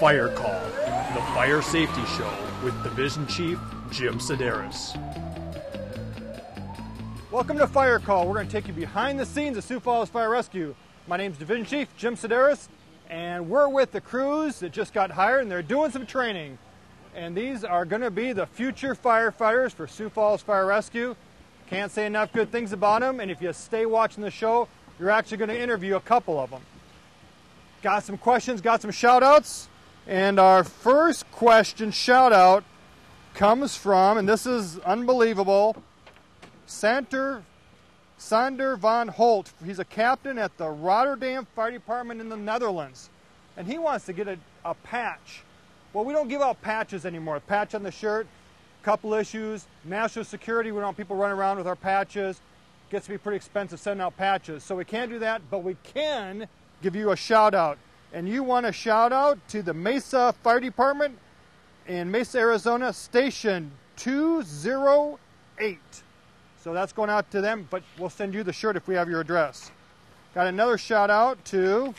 Fire Call, the fire safety show with Division Chief Jim Sedaris. Welcome to Fire Call. We're going to take you behind the scenes of Sioux Falls Fire Rescue. My name's Division Chief Jim Sedaris, and we're with the crews that just got hired, and they're doing some training. And these are going to be the future firefighters for Sioux Falls Fire Rescue. Can't say enough good things about them, and if you stay watching the show, you're actually going to interview a couple of them. Got some questions, got some shout-outs, and our first question shout-out comes from, and this is unbelievable, Sander van Holt. He's a captain at the Rotterdam Fire Department in the Netherlands, and he wants to get a patch. Well, we don't give out patches anymore. Patch on the shirt, couple issues, national security, we don't want people running around with our patches. Gets to be pretty expensive sending out patches, so we can't do that, but we can give you a shout out. And you want a shout out to the Mesa Fire Department in Mesa, Arizona, Station 208. So that's going out to them, but we'll send you the shirt if we have your address. Got another shout out to,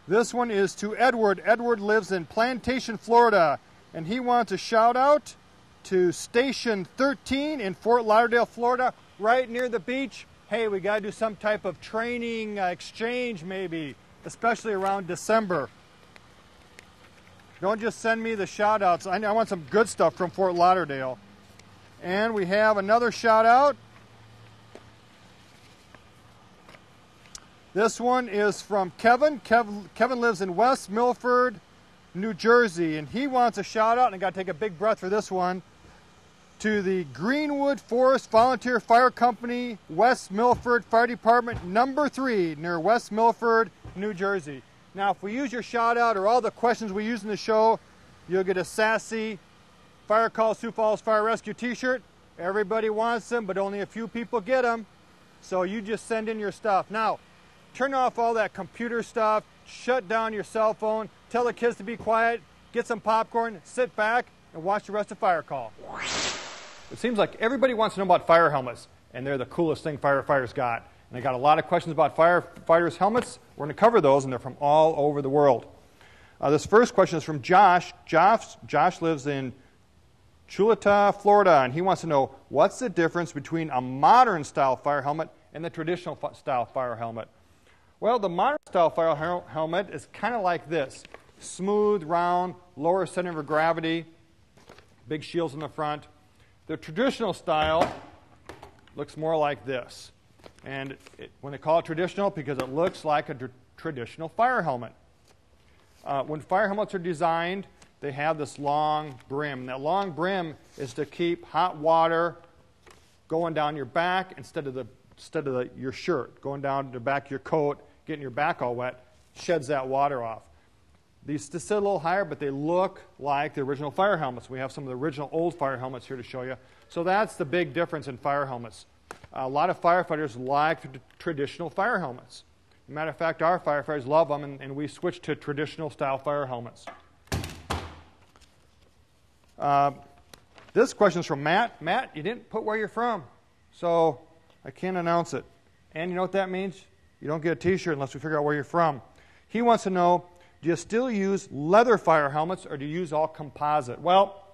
this one is to Edward. Edward lives in Plantation, Florida, and he wants a shout out to Station 13 in Fort Lauderdale, Florida, right near the beach. Hey, we got to do some type of training exchange maybe, especially around December. Don't just send me the shout outs. I want some good stuff from Fort Lauderdale. And we have another shout out. This one is from Kevin. Kevin lives in West Milford, New Jersey, and he wants a shout out, and I got to take a big breath for this one, to the Greenwood Forest Volunteer Fire Company, West Milford Fire Department, number 3, near West Milford, New Jersey. Now, if we use your shout out or all the questions we use in the show, you'll get a sassy Fire Call Sioux Falls Fire Rescue t-shirt. Everybody wants them, but only a few people get them. So you just send in your stuff. Now, turn off all that computer stuff, shut down your cell phone, tell the kids to be quiet, get some popcorn, sit back, and watch the rest of Fire Call. It seems like everybody wants to know about fire helmets, and they're the coolest thing firefighters got. And they got a lot of questions about firefighters' helmets. We're going to cover those, and they're from all over the world. This first question is from Josh. Josh lives in Chuleta, Florida, and he wants to know, what's the difference between a modern-style fire helmet and the traditional-style fire helmet? Well, the modern-style fire helmet is kind of like this. Smooth, round, lower center of gravity, big shields in the front. The traditional style looks more like this. And when they call it traditional, because it looks like a traditional fire helmet. When fire helmets are designed, they have this long brim. That long brim is to keep hot water going down your back instead of your shirt, going down the back of your coat, getting your back all wet, sheds that water off. These sit a little higher, but they look like the original fire helmets. We have some of the original old fire helmets here to show you. So that's the big difference in fire helmets. A lot of firefighters like the traditional fire helmets. As a matter of fact, our firefighters love them, and we switched to traditional style fire helmets. This question is from Matt. Matt, you didn't put where you're from, so I can't announce it. And you know what that means? You don't get a t-shirt unless we figure out where you're from. He wants to know, do you still use leather fire helmets, or do you use all composite? Well,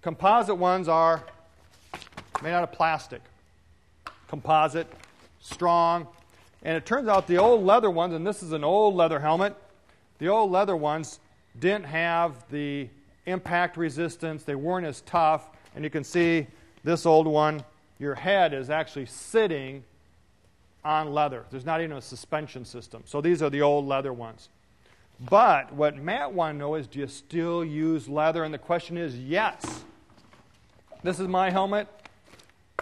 composite ones are made out of plastic. Composite, strong. And it turns out the old leather ones, and this is an old leather helmet, the old leather ones didn't have the impact resistance. They weren't as tough. And you can see this old one, your head is actually sitting on leather. There's not even a suspension system. So these are the old leather ones. But what Matt wants to know is, do you still use leather? And the question is, yes. This is my helmet,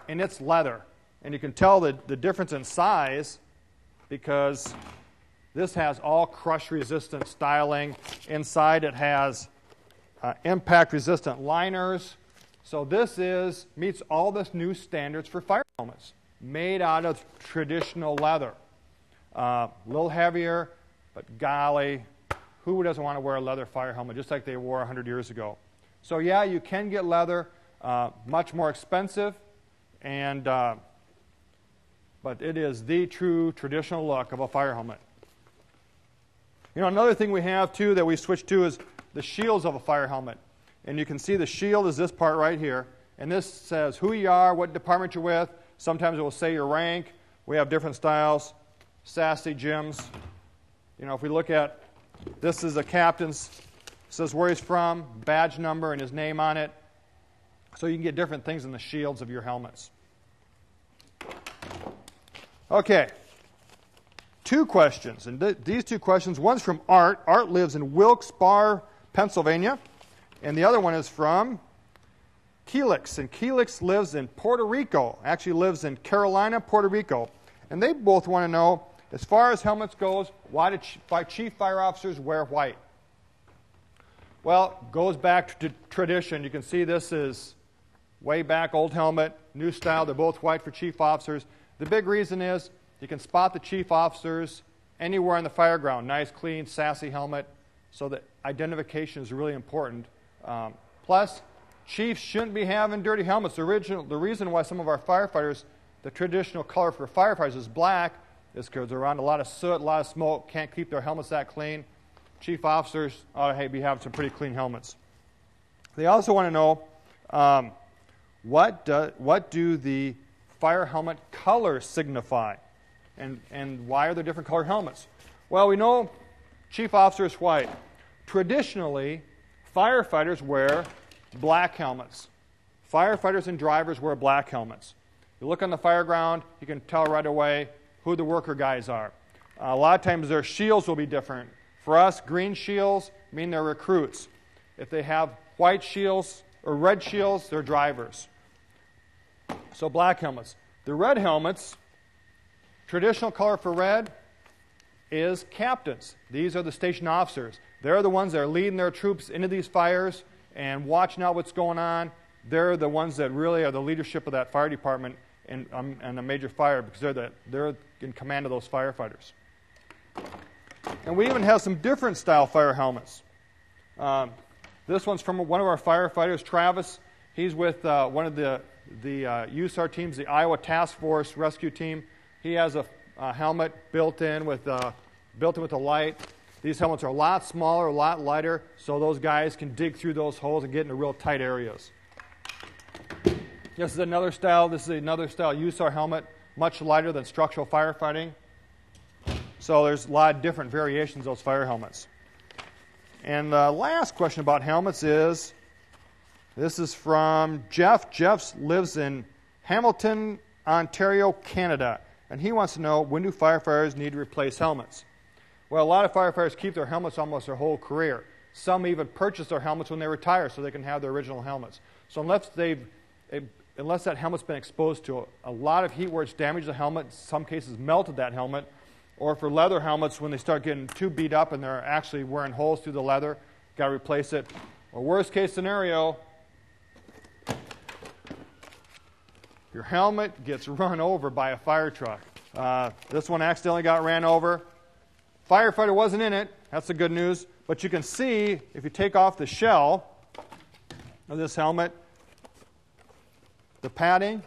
and it's leather. And you can tell the difference in size because this has all crush-resistant styling. Inside it has impact-resistant liners. So this meets all the new standards for fire helmets, made out of traditional leather. A little heavier, but golly, who doesn't want to wear a leather fire helmet just like they wore 100 years ago? So yeah, you can get leather, much more expensive, and but it is the true traditional look of a fire helmet. You know, another thing we have too that we switched to is the shields of a fire helmet. And you can see the shield is this part right here. And this says who you are, what department you're with. Sometimes it will say your rank. We have different styles. Sassy Jims. You know, if we look at, this is a captain's, says where he's from, badge number, and his name on it. So you can get different things in the shields of your helmets. Okay. 2 questions. And these 2 questions, one's from Art. Art lives in Wilkes-Barre, Pennsylvania. And the other one is from Kelix. And Kelix lives in Puerto Rico. Actually lives in Carolina, Puerto Rico. And they both want to know, as far as helmets goes, why do chief fire officers wear white? Well, it goes back to tradition. You can see this is way back, old helmet, new style. They're both white for chief officers. The big reason is you can spot the chief officers anywhere on the fire ground. Nice, clean, sassy helmet. So that identification is really important. Plus, chiefs shouldn't be having dirty helmets. The reason why some of our firefighters, the traditional color for firefighters is black, is because they're around a lot of soot, a lot of smoke, can't keep their helmets that clean. Chief officers ought to be having some pretty clean helmets. They also want to know what do the fire helmet colors signify, and why are there different colored helmets? Well, we know chief officer is white. Traditionally, firefighters wear black helmets. Firefighters and drivers wear black helmets. You look on the fire ground, you can tell right away who the worker guys are. A lot of times their shields will be different. For us, green shields mean they're recruits. If they have white shields or red shields, they're drivers. So black helmets. The red helmets, traditional color for red is captains. These are the station officers. They're the ones that are leading their troops into these fires and watching out what's going on. They're the ones that really are the leadership of that fire department in a major fire, because they're in command of those firefighters. And we even have some different style fire helmets. This one's from one of our firefighters, Travis. He's with one of the USAR teams, the Iowa Task Force Rescue Team. He has a helmet built in with a light. These helmets are a lot smaller, a lot lighter, so those guys can dig through those holes and get into real tight areas. This is another style. This is another style USAR helmet, much lighter than structural firefighting. So there's a lot of different variations of those fire helmets. And the last question about helmets is, this is from Jeff. Jeff lives in Hamilton, Ontario, Canada. And he wants to know, when do firefighters need to replace helmets? Well, a lot of firefighters keep their helmets almost their whole career. Some even purchase their helmets when they retire so they can have their original helmets. So unless that helmet's been exposed to a lot of heat where it's damaged the helmet, in some cases melted that helmet, or for leather helmets, when they start getting too beat up and they're actually wearing holes through the leather, got to replace it. Or worst case scenario, your helmet gets run over by a fire truck. This one accidentally got ran over. Firefighter wasn't in it. That's the good news. But you can see, if you take off the shell of this helmet, the padding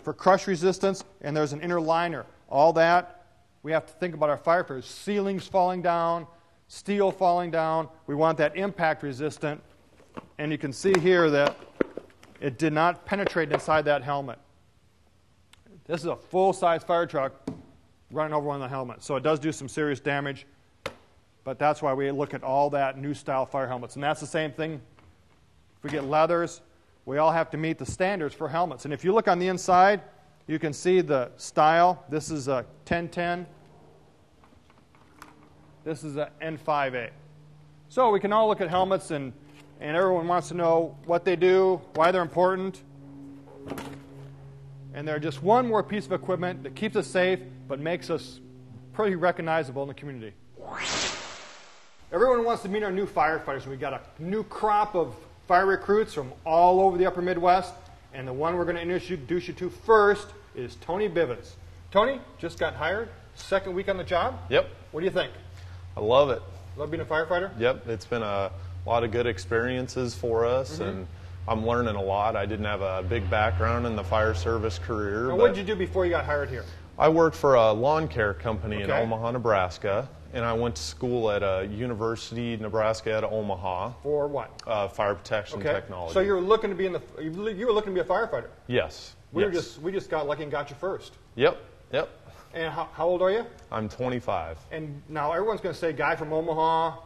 for crush resistance, and there's an inner liner. All that, we have to think about our firefighters. Ceilings falling down, steel falling down. We want that impact resistant. And you can see here that it did not penetrate inside that helmet. This is a full-size fire truck running over one of the helmets. So it does do some serious damage. But that's why we look at all that new style fire helmets. And that's the same thing. If we get leathers, we all have to meet the standards for helmets. And if you look on the inside, you can see the style. This is a 1010. This is a N5A. So we can all look at helmets, and everyone wants to know what they do, why they're important. And they're just one more piece of equipment that keeps us safe but makes us pretty recognizable in the community. Everyone wants to meet our new firefighters. We've got a new crop of fire recruits from all over the upper Midwest. And the one we're going to introduce you to first is Tony Bivens. Tony just got hired, second week on the job. Yep. What do you think? I love it. Love being a firefighter? Yep. It's been a lot of good experiences for us, and I'm learning a lot. I didn't have a big background in the fire service career. Now, what did you do before you got hired here? I worked for a lawn care company in Okay. Omaha, Nebraska, and I went to school at University Nebraska at Omaha. For what? Fire protection Okay. technology. So you were looking to be you were looking to be a firefighter. Yes. We yes. just got lucky and got you first. Yep. Yep. And how old are you? I'm 25. And now everyone's going to say, guy from Omaha,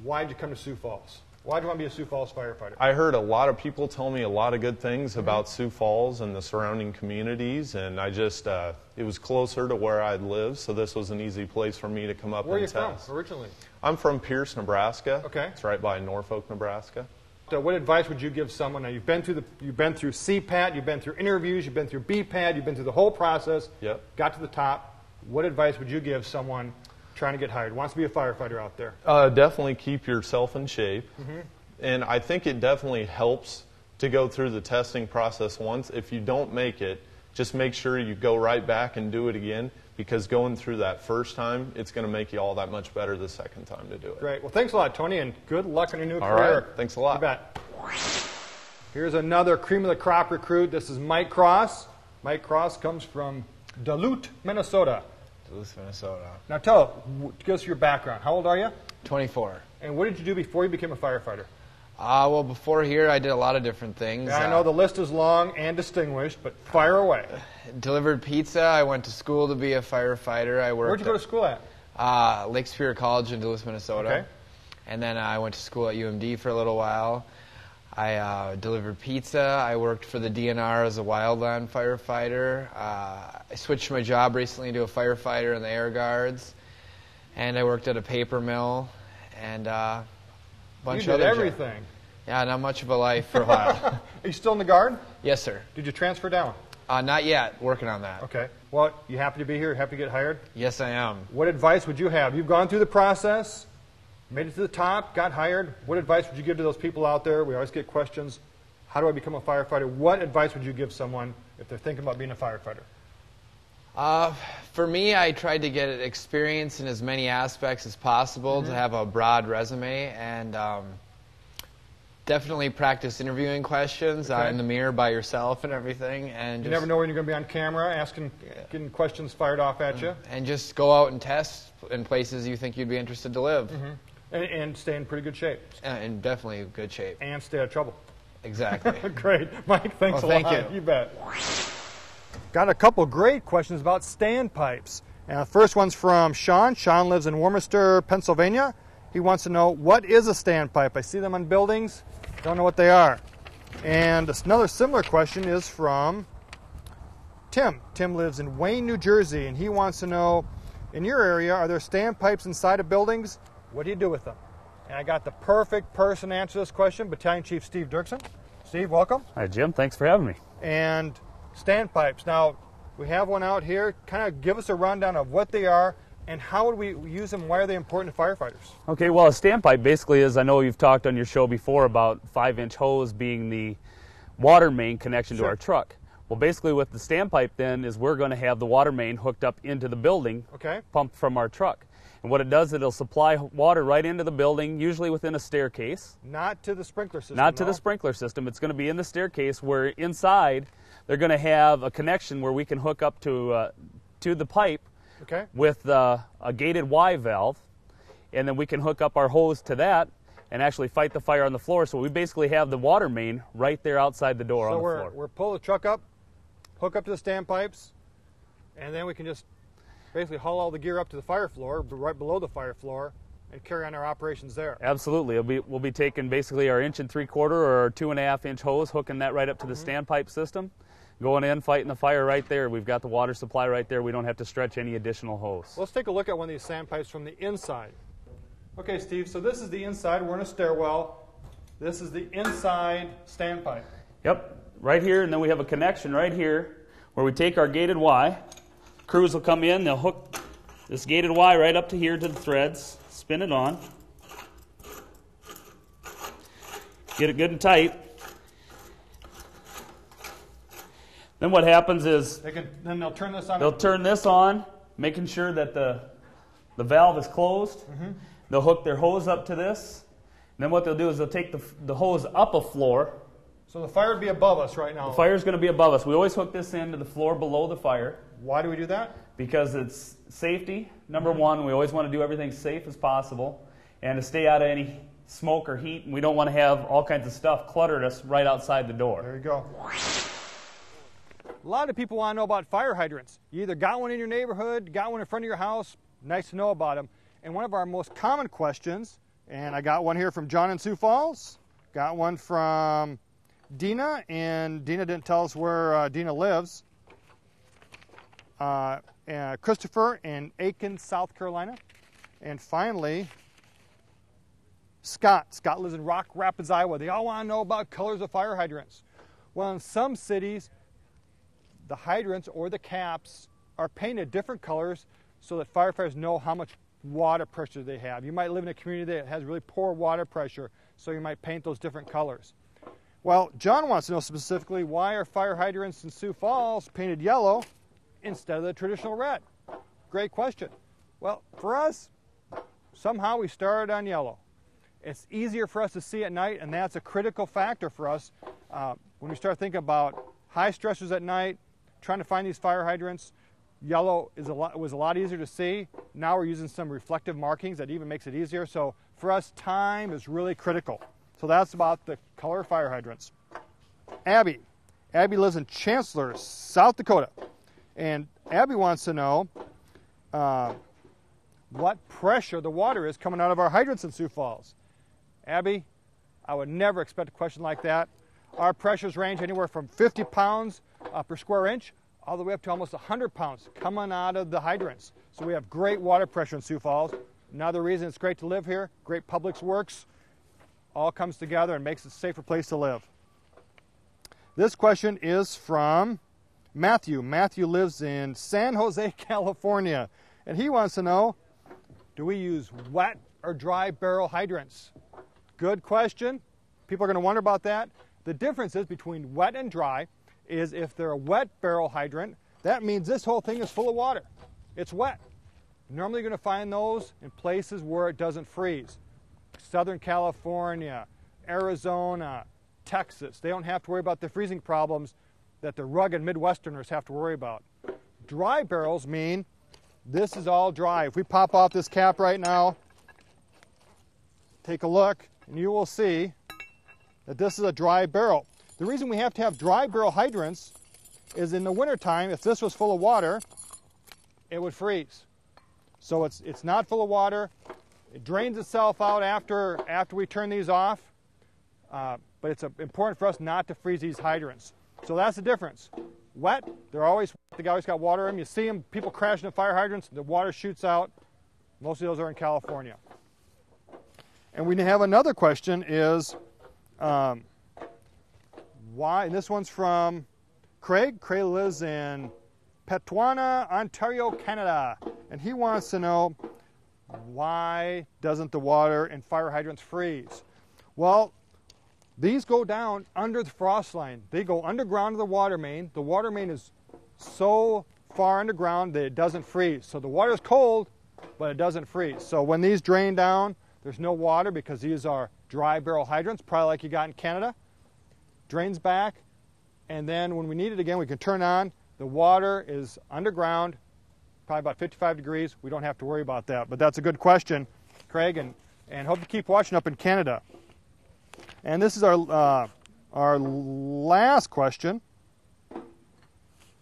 why did you come to Sioux Falls? Why do you want to be a Sioux Falls firefighter? I heard a lot of people tell me a lot of good things about Sioux Falls and the surrounding communities, and I just, it was closer to where I'd live, so this was an easy place for me to come up Where are you and test. from originally? I'm from Pierce, Nebraska. Okay. It's right by Norfolk, Nebraska. So what advice would you give someone? Now you've been through CPAT, you've been through interviews, you've been through BPAT, you've been through the whole process. Yep. Got to the top. What advice would you give someone trying to get hired, wants to be a firefighter out there? Definitely keep yourself in shape. And I think it definitely helps to go through the testing process once. If you don't make it, just make sure you go right back and do it again, because going through that first time, it's going to make you all that much better the second time to do it. Great. Well, thanks a lot, Tony, and good luck in your new All career. right. Thanks a lot. You bet. Here's another cream of the crop recruit. This is Mike Cross. Mike Cross comes from Duluth, Minnesota. Duluth, Minnesota. Now give us your background. How old are you? 24. And what did you do before you became a firefighter? Well, before here, I did a lot of different things. Yeah, I know the list is long and distinguished, but fire away. Delivered pizza. I went to school to be a firefighter. I worked. Where'd you go to school at? Lake Superior College in Duluth, Minnesota. Okay. And then I went to school at UMD for a little while. I delivered pizza. I worked for the DNR as a wildland firefighter. I switched my job recently to a firefighter in the Air Guards. And I worked at a paper mill and a bunch You of did other everything. jobs. Yeah, not much of a life for a while. Are you still in the Guard? Yes, sir. Did you transfer down? Not yet. Working on that. Okay. Well, you happy to be here? Happy to get hired? Yes, I am. What advice would you have? You've gone through the process, made it to the top, got hired. What advice would you give to those people out there? We always get questions. How do I become a firefighter? What advice would you give someone if they're thinking about being a firefighter? For me, I tried to get experience in as many aspects as possible to have a broad resume, and definitely practice interviewing questions in the mirror by yourself and everything. And You never know when you're going to be on camera getting questions fired off at you. And just go out and test in places you think you'd be interested to live. And stay in pretty good shape. In definitely good shape. And stay out of trouble. Exactly. Great. Mike, thanks Well, a lot. thank you. You bet. Got a couple great questions about standpipes. The first one's from Sean. Sean lives in Warminster, Pennsylvania. He wants to know, what is a standpipe? I see them on buildings. Don't know what they are. And another similar question is from Tim. Tim lives in Wayne, New Jersey, and he wants to know, in your area, are there standpipes inside of buildings? What do you do with them? And I got the perfect person to answer this question, Battalion Chief Steve Dirksen. Steve, welcome. Hi, Jim. Thanks for having me. And standpipes. Now, we have one out here. Kind of give us a rundown of what they are and how would we use them? Why are they important to firefighters? Okay, well, a standpipe basically is, I know you've talked on your show before about 5-inch hose being the water main connection to our truck. Well, basically what the standpipe then is, we're going to have the water main hooked up into the building, pumped from our truck. And what it does, it'll supply water right into the building, usually within a staircase. Not to the sprinkler system. Not to the sprinkler system. It's going to be in the staircase, where inside they're going to have a connection where we can hook up to the pipe with a gated Y valve, and then we can hook up our hose to that and actually fight the fire on the floor. So we basically have the water main right there outside the door on the floor. So we're pull the truck up, hook up to the standpipes, and then we can just basically haul all the gear up to the fire floor, right below the fire floor, and carry on our operations there. Absolutely. We'll be taking basically our 1 3/4 or our 2.5-inch hose, hooking that right up to the standpipe system, going in, fighting the fire right there. We've got the water supply right there. We don't have to stretch any additional hose. Let's take a look at one of these standpipes from the inside. Okay, Steve, so this is the inside. We're in a stairwell. This is the inside standpipe. Yep, right here, and then we have a connection right here where we take our gated Y. Crews will come in, they'll hook this gated Y right up to here to the threads, spin it on, get it good and tight. Then what happens is then they'll turn this on. They'll turn this on, making sure that the valve is closed. They'll hook their hose up to this. And then what they'll do is they'll take the hose up a floor. So the fire would be above us right now. The fire's going to be above us. We always hook this into the floor below the fire. Why do we do that? Because it's safety. Number one, we always want to do everything safe as possible and to stay out of any smoke or heat, and we don't want to have all kinds of stuff cluttered us right outside the door. There you go. A lot of people want to know about fire hydrants. You either got one in your neighborhood, got one in front of your house, nice to know about them. And one of our most common questions, and I got one here from John in Sioux Falls, got one from Dina, and Dina didn't tell us where Dina lives. Christopher in Aiken, South Carolina. And finally, Scott. Scott lives in Rock Rapids, Iowa. They all want to know about colors of fire hydrants. Well, in some cities, the hydrants or the caps are painted different colors so that firefighters know how much water pressure they have. You might live in a community that has really poor water pressure, so you might paint those different colors. Well, John wants to know specifically, why are fire hydrants in Sioux Falls painted yellow instead of the traditional red? Great question. Well, for us, somehow we started on yellow. It's easier for us to see at night, and that's a critical factor for us. When we start thinking about high stressors at night, trying to find these fire hydrants, yellow was a lot easier to see. Now we're using some reflective markings that even makes it easier. So for us, time is really critical. So that's about the color of fire hydrants. Abby. Abby lives in Chancellor, South Dakota. And Abby wants to know what pressure the water is coming out of our hydrants in Sioux Falls. Abby, I would never expect a question like that. Our pressures range anywhere from 50 pounds per square inch all the way up to almost 100 pounds coming out of the hydrants. So we have great water pressure in Sioux Falls. Another reason it's great to live here, great public works, all comes together and makes it a safer place to live. This question is from Matthew. Matthew lives in San Jose, California, and he wants to know, do we use wet or dry barrel hydrants? Good question. People are going to wonder about that. The difference is between wet and dry is if they're a wet barrel hydrant, that means this whole thing is full of water. It's wet. Normally you're going to find those in places where it doesn't freeze. Southern California, Arizona, Texas. They don't have to worry about the freezing problems that the rugged Midwesterners have to worry about. Dry barrels mean this is all dry. If we pop off this cap right now, take a look, and you will see that this is a dry barrel. The reason we have to have dry barrel hydrants is in the wintertime, if this was full of water, it would freeze. So it's not full of water. It drains itself out after we turn these off, but it's important for us not to freeze these hydrants. So that's the difference. Wet, they always got water in them. You see them, people crashing in fire hydrants, the water shoots out. Most of those are in California. And we have another question is, why, and this one's from Craig. Craig lives in Petwana, Ontario, Canada. And he wants to know, why doesn't the water in fire hydrants freeze? Well, these go down under the frost line. They go underground to the water main. The water main is so far underground that it doesn't freeze. So the water is cold, but it doesn't freeze. So when these drain down, there's no water because these are dry barrel hydrants, probably like you got in Canada. Drains back, and then when we need it again, we can turn on. The water is underground, probably about 55 degrees. We don't have to worry about that. But that's a good question, Craig, and hope you keep watching up in Canada. And this is our last question.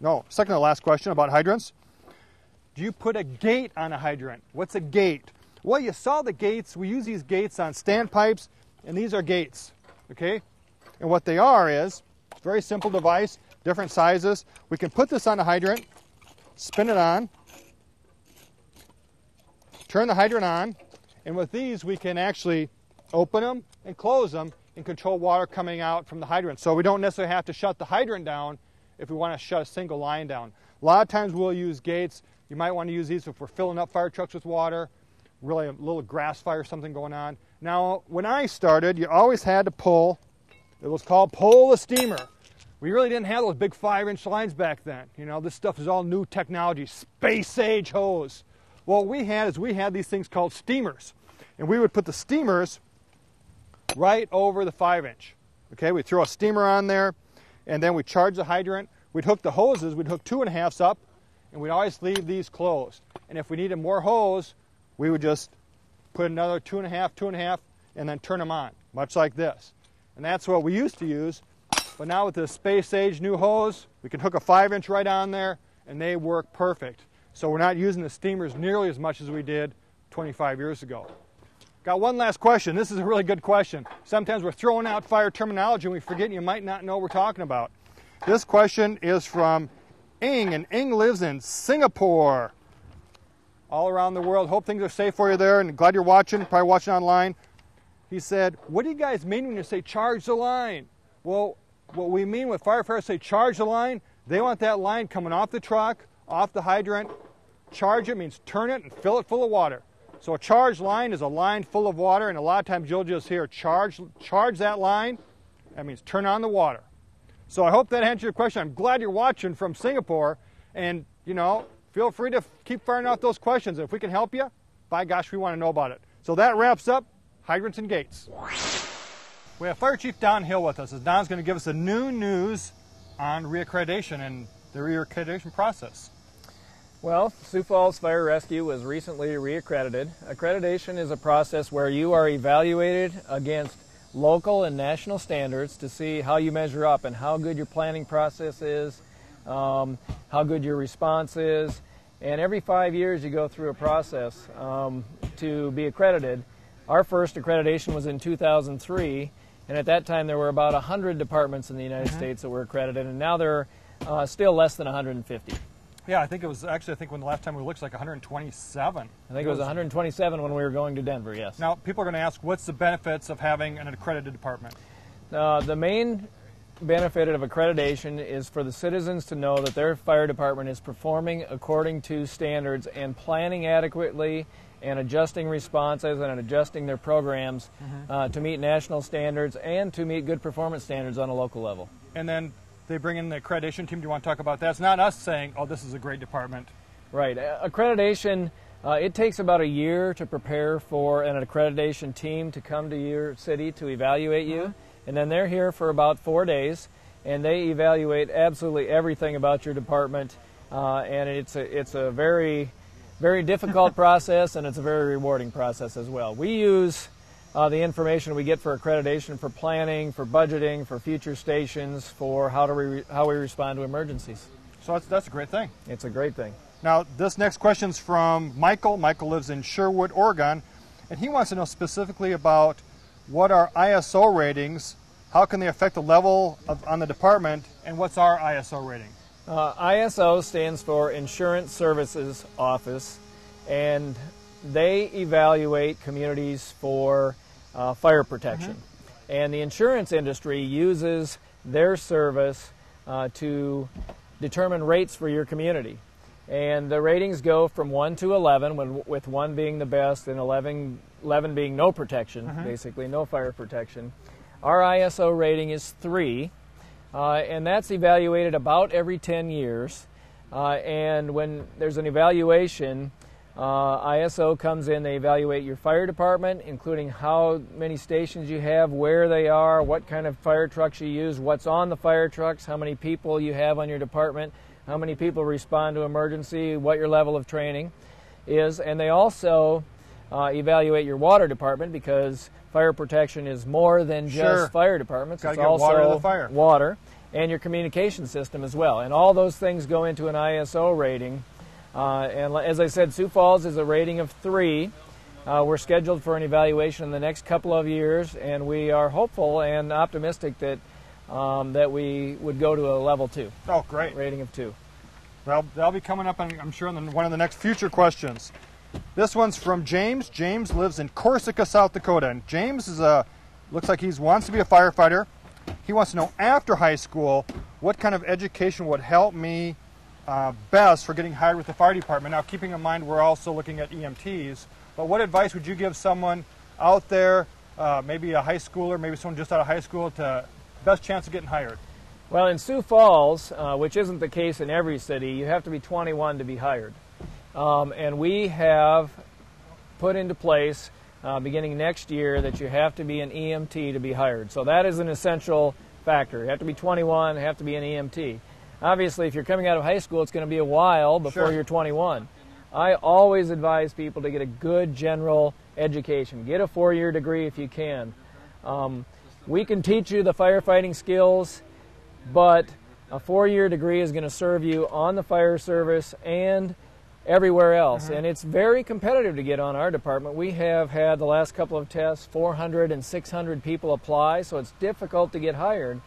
No, second to last question about hydrants. Do you put a gate on a hydrant? What's a gate? Well, you saw the gates. We use these gates on standpipes, and these are gates, okay? And what they are is a very simple device, different sizes. We can put this on a hydrant, spin it on, turn the hydrant on, and with these we can actually open them and close them and control water coming out from the hydrant. So we don't necessarily have to shut the hydrant down if we want to shut a single line down. A lot of times we'll use gates. You might want to use these if we're filling up fire trucks with water, really a little grass fire, something going on. Now, when I started, you always had to pull, it was called pull the steamer. We really didn't have those big 5-inch lines back then. You know, this stuff is all new technology, space age hose. Well, what we had these things called steamers. And we would put the steamers right over the 5-inch. Okay, we'd throw a steamer on there, and then we'd charge the hydrant. We'd hook the hoses, we'd hook 2.5s up, and we'd always leave these closed. And if we needed more hose, we would just put another 2.5, and then turn them on, much like this. And that's what we used to use, but now with this space-age new hose, we can hook a 5-inch right on there, and they work perfect. So we're not using the steamers nearly as much as we did 25 years ago. Got one last question. This is a really good question. Sometimes we're throwing out fire terminology and we forget, and you might not know what we're talking about. This question is from Ing, and Ing lives in Singapore. All around the world. Hope things are safe for you there, and glad you're watching, probably watching online. He said, what do you guys mean when you say charge the line? Well, what we mean when firefighters say charge the line, they want that line coming off the truck, off the hydrant. Charge it means turn it and fill it full of water. So a charged line is a line full of water, and a lot of times you'll just hear charge that line. That means turn on the water. So I hope that answered your question. I'm glad you're watching from Singapore, and you know, feel free to keep firing out those questions. If we can help you, by gosh, we want to know about it. So that wraps up hydrants and gates. We have Fire Chief Don Hill with us, as Don's going to give us the new news on reaccreditation and the reaccreditation process. Well, Sioux Falls Fire Rescue was recently reaccredited. Accreditation is a process where you are evaluated against local and national standards to see how you measure up and how good your planning process is, how good your response is, and every 5 years you go through a process to be accredited. Our first accreditation was in 2003, and at that time there were about 100 departments in the United States that were accredited, and now there are still less than 150. Yeah, I think it was actually, when the last time we looked, like 127. I think it was 127 when we were going to Denver, yes. Now, people are going to ask, what's the benefits of having an accredited department? The main benefit of accreditation is for the citizens to know that their fire department is performing according to standards and planning adequately and adjusting responses and adjusting their programs to meet national standards and to meet good performance standards on a local level. And then they bring in the accreditation team. Do you want to talk about that? It's not us saying, oh, this is a great department. Right. Accreditation, it takes about a year to prepare for an accreditation team to come to your city to evaluate you. And then they're here for about 4 days, and they evaluate absolutely everything about your department. And it's a very, very difficult process, and it's a very rewarding process as well. We use the information we get for accreditation for planning, for budgeting, for future stations, for how we respond to emergencies. So that's a great thing. It's a great thing. Now, this next question's from Michael. Michael lives in Sherwood, Oregon, and he wants to know specifically about what are ISO ratings, how can they affect the level on the department, and what's our ISO rating? ISO stands for Insurance Services Office, and they evaluate communities for fire protection. And the insurance industry uses their service to determine rates for your community. And the ratings go from 1 to 11, with 1 being the best and 11 being no protection, basically no fire protection. Our ISO rating is 3, and that's evaluated about every 10 years. And when there's an evaluation, ISO comes in, they evaluate your fire department, including how many stations you have, where they are, what kind of fire trucks you use, what's on the fire trucks, how many people you have on your department, how many people respond to emergency, what your level of training is. And they also evaluate your water department, because fire protection is more than just fire departments. Gotta it's get also water to the fire. Water, and your communication system as well. And all those things go into an ISO rating. And as I said, Sioux Falls is a rating of 3. We're scheduled for an evaluation in the next couple of years, and we are hopeful and optimistic that that we would go to a level 2. Oh, great. Rating of 2. Well, that'll be coming up, I'm sure, in one of the next future questions. This one's from James. James lives in Corsica, South Dakota. And James looks like he wants to be a firefighter. He wants to know, after high school, what kind of education would help me best for getting hired with the fire department. Now, keeping in mind we're also looking at EMTs, but what advice would you give someone out there, maybe a high schooler, maybe someone just out of high school, to best chance of getting hired? Well, in Sioux Falls, which isn't the case in every city, you have to be 21 to be hired. And we have put into place, beginning next year, that you have to be an EMT to be hired. So that is an essential factor. You have to be 21, you have to be an EMT. obviously if you're coming out of high school, it's going to be a while before Sure. you're 21. I always advise people to get a good general education. Get a 4-year degree if you can. We can teach you the firefighting skills, but a 4-year degree is going to serve you on the fire service and everywhere else. And it's very competitive to get on our department. We have had the last couple of tests, 400 and 600 people apply, so it's difficult to get hired.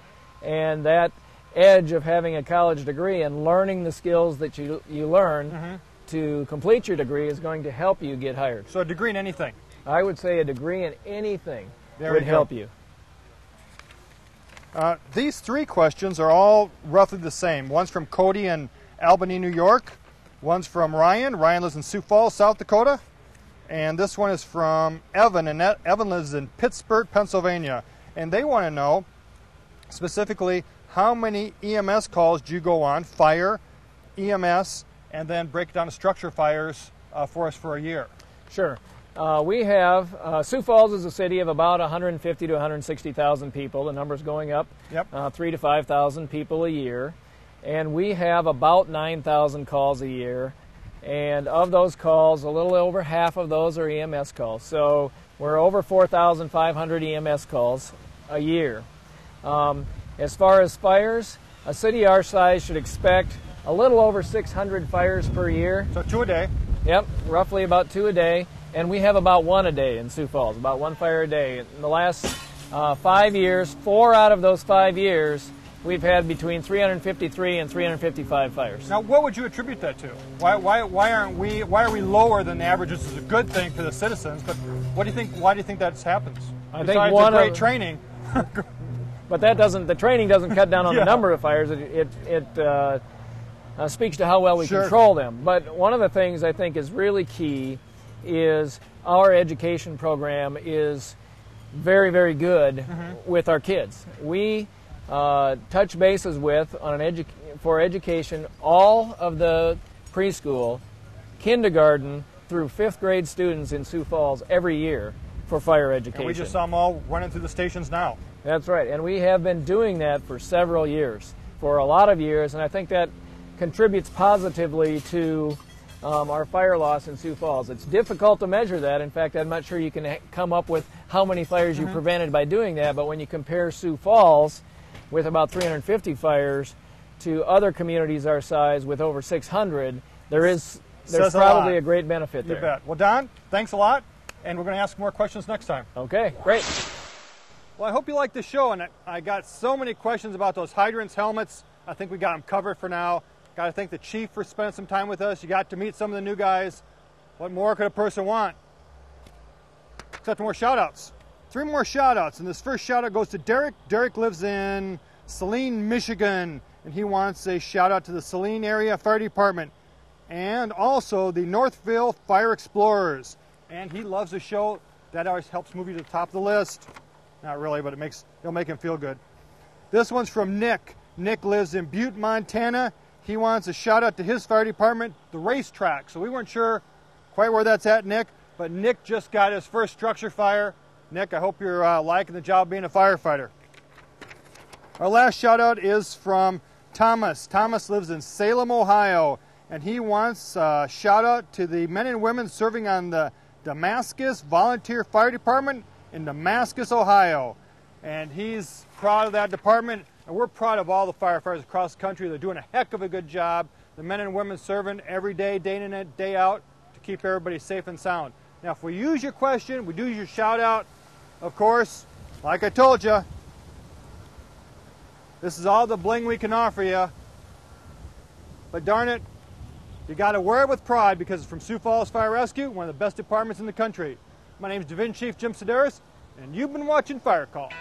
And that edge of having a college degree and learning the skills that you learn to complete your degree is going to help you get hired. So a degree in anything? I would say a degree in anything There would we go. help you. These 3 questions are all roughly the same. One's from Cody in Albany, New York. One's from Ryan. Ryan lives in Sioux Falls, South Dakota. And this one is from Evan, and Evan lives in Pittsburgh, Pennsylvania. And they want to know specifically how many EMS calls do you go on, fire, EMS, and then break it down to structure fires for us for a year. Sure. We have, Sioux Falls is a city of about 150 to 160,000 people. The number's going up, 3 to 5,000 people a year. And we have about 9,000 calls a year. And of those calls, a little over half of those are EMS calls. So we're over 4,500 EMS calls a year. As far as fires, a city our size should expect a little over 600 fires per year. So 2 a day. Yep, roughly about 2 a day. And we have about 1 a day in Sioux Falls, about 1 fire a day. In the last 5 years, 4 out of those 5 years, we've had between 353 and 355 fires. Now, what would you attribute that to? Why are we lower than the average? This is a good thing for the citizens, but what do you think? Why do you think that happens? I Besides think one the great of, training. But that doesn't. The training doesn't cut down on the number of fires. It speaks to how well we control them. But one of the things I think is really key is our education program is very, very good with our kids. We touch bases with for education all of the preschool, kindergarten through 5th grade students in Sioux Falls every year for fire education. And we just saw them all running through the stations now. That's right, and we have been doing that for several years, for a lot of years, and I think that contributes positively to our fire loss in Sioux Falls. It's difficult to measure that. In fact, I'm not sure you can come up with how many fires you prevented by doing that, but when you compare Sioux Falls with about 350 fires to other communities our size with over 600, there's probably a great benefit there. You bet. Well, Don, thanks a lot, and we're going to ask more questions next time. Okay, great. Well, I hope you liked the show, and I got so many questions about those hydrants, helmets. I think we got them covered for now. Got to thank the chief for spending some time with us. You got to meet some of the new guys. What more could a person want? Except more shout-outs. 3 more shout-outs, and this first shout-out goes to Derek. Derek lives in Saline, Michigan, and he wants a shout-out to the Saline Area Fire Department and also the Northville Fire Explorers. And he loves the show. That always helps move you to the top of the list. Not really, but it'll make him feel good. This one's from Nick. Nick lives in Butte, Montana. He wants a shout out to his fire department, the racetrack. So we weren't sure quite where that's at, Nick, but Nick just got his first structure fire. Nick, I hope you're liking the job being a firefighter. Our last shout out is from Thomas. Thomas lives in Salem, Ohio, and he wants a shout out to the men and women serving on the Damascus Volunteer Fire Department in Damascus, Ohio. And he's proud of that department, and we're proud of all the firefighters across the country. They're doing a heck of a good job. The men and women serving every day, day in and day out, to keep everybody safe and sound. Now, if we use your question, we do use your shout out, of course, like I told you, this is all the bling we can offer you. But darn it, you got to wear it with pride because it's from Sioux Falls Fire Rescue, one of the best departments in the country. My name is Division Chief Jim Sedaris, and you've been watching Fire Call.